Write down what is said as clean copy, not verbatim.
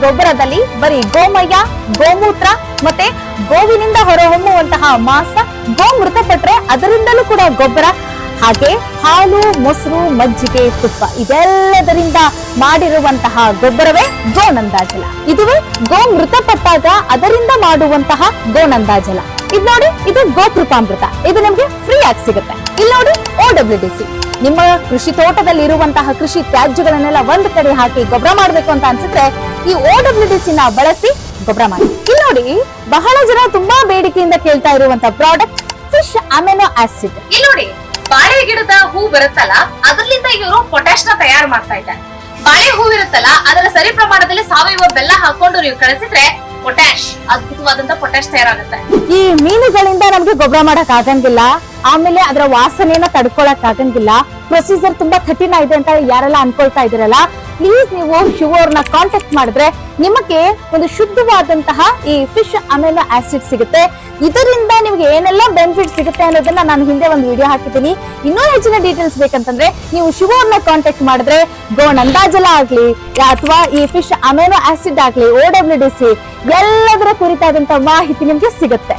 ಗೊಬ್ಬರದಲ್ಲಿ ಬರೀ ಗೋಮಯ, ಗೋಮೂತ್ರ ಮತ್ತೆ ಗೋವಿನಿಂದ ಹೊರಹೊಮ್ಮುವಂತಹ ಮಾಂಸ, ಗೋ ಮೃತಪಟ್ರೆ ಅದರಿಂದಲೂ ಕೂಡ ಗೊಬ್ಬರ, ಹಾಗೆ ಹಾಲು, ಮೊಸರು, ಮಜ್ಜಿಗೆ, ತುಪ್ಪ ಇದೆಲ್ಲದರಿಂದ ಮಾಡಿರುವಂತಹ ಗೊಬ್ಬರವೇ ಗೋನಂದಾಜಲ. ಇದುವೇ ಗೋ ಮೃತಪಟ್ಟಾಗ ಅದರಿಂದ ಮಾಡುವಂತಹ ಗೋನಂದಾಜಲ. ಇದು ನೋಡಿ, ಇದು ಗೋಕೃಪಾಮೃತ. ಇದು ನಿಮ್ಗೆ ಫ್ರೀ ಆಗಿ ಸಿಗುತ್ತೆ. ಇಲ್ಲಿ ನೋಡಿ OWDC. ನಿಮ್ಮ ಕೃಷಿ ತೋಟದಲ್ಲಿ ಇರುವಂತಹ ಕೃಷಿ ತ್ಯಾಜ್ಯಗಳನ್ನೆಲ್ಲ ಒಂದ್ ಕಡೆ ಹಾಕಿ ಗೊಬ್ಬರ ಮಾಡ್ಬೇಕು ಅಂತ ಅನ್ಸಿದ್ರೆ ಈ OWDC ನ ಬಳಸಿ ಗೊಬ್ಬರ ಮಾಡಿ. ಇಲ್ಲಿ ನೋಡಿ, ಬಹಳ ಜನ ತುಂಬಾ ಬೇಡಿಕೆಯಿಂದ ಕೇಳ್ತಾ ಇರುವಂತಹ ಪ್ರಾಡಕ್ಟ್ ಫಿಶ್ ಅಮಿನೋ ಆಸಿಡ್. ಇಲ್ಲಿ ನೋಡಿ, ಬಾಳೆ ಗಿಡದ ಹೂ ಬರುತ್ತಲ್ಲ, ಅದರಿಂದ ಇವರು ಪೊಟ್ಯಾಶ್ ನ ತಯಾರು ಮಾಡ್ತಾ ಇದ್ದಾರೆ. ಬಾಳೆ ಹೂ ಇರುತ್ತಲ್ಲ, ಅದರ ಸರಿ ಪ್ರಮಾಣದಲ್ಲಿ ಸಾವಯವ ಬೆಲ್ಲ ಹಾಕೊಂಡು ನೀವು ಕಳಿಸಿದ್ರೆ ಪೊಟ್ಯಾಶ್, ಅದ್ಭುತವಾದಂತ ಪೊಟ್ಯಾಶ್ ತಯಾರಾಗುತ್ತೆ. ಈ ಮೀನುಗಳಿಂದ ನಮ್ಗೆ ಗೊಬ್ಬರ ಮಾಡಕ್ ಆಗಂಗಿಲ್ಲ, ಆಮೇಲೆ ಅದರ ವಾಸನೆಯನ್ನ ತಡ್ಕೊಳಕ್ ಆಗಂಗಿಲ್ಲ, ಪ್ರೊಸೀಜರ್ ತುಂಬಾ ಕಠಿಣ ಇದೆ ಅಂತ ಯಾರೆಲ್ಲ ಅನ್ಕೊಳ್ತಾ ಇದ್ದೀರಲ್ಲ, ಪ್ಲೀಸ್ ನೀವು ಶಿವೋರ್ನ ಕಾಂಟ್ಯಾಕ್ಟ್ ಮಾಡಿದ್ರೆ ನಿಮಗೆ ಒಂದು ಶುದ್ಧವಾದಂತಹ ಈ ಫಿಶ್ ಅಮಿನೋ ಆಸಿಡ್ ಸಿಗುತ್ತೆ. ಇದರಿಂದ ನಿಮ್ಗೆ ಏನೆಲ್ಲ ಬೆನಿಫಿಟ್ ಸಿಗುತ್ತೆ ಅನ್ನೋದನ್ನ ನಾನು ಹಿಂದೆ ಒಂದು ವಿಡಿಯೋ ಹಾಕಿದ್ದೀನಿ. ಇನ್ನೂ ಹೆಚ್ಚಿನ ಡೀಟೇಲ್ಸ್ ಬೇಕಂತಂದ್ರೆ ನೀವು ಶಿವೋರ್ನ ಕಾಂಟ್ಯಾಕ್ಟ್ ಮಾಡಿದ್ರೆ ಗೋನಂದಾಜಲ ಆಗ್ಲಿ ಅಥವಾ ಈ ಫಿಶ್ ಅಮಿನೋ ಆಸಿಡ್ ಆಗ್ಲಿ, OWDC ಎಲ್ಲದರ ಕುರಿತಾದಂತಹ ಮಾಹಿತಿ ನಿಮ್ಗೆ ಸಿಗುತ್ತೆ.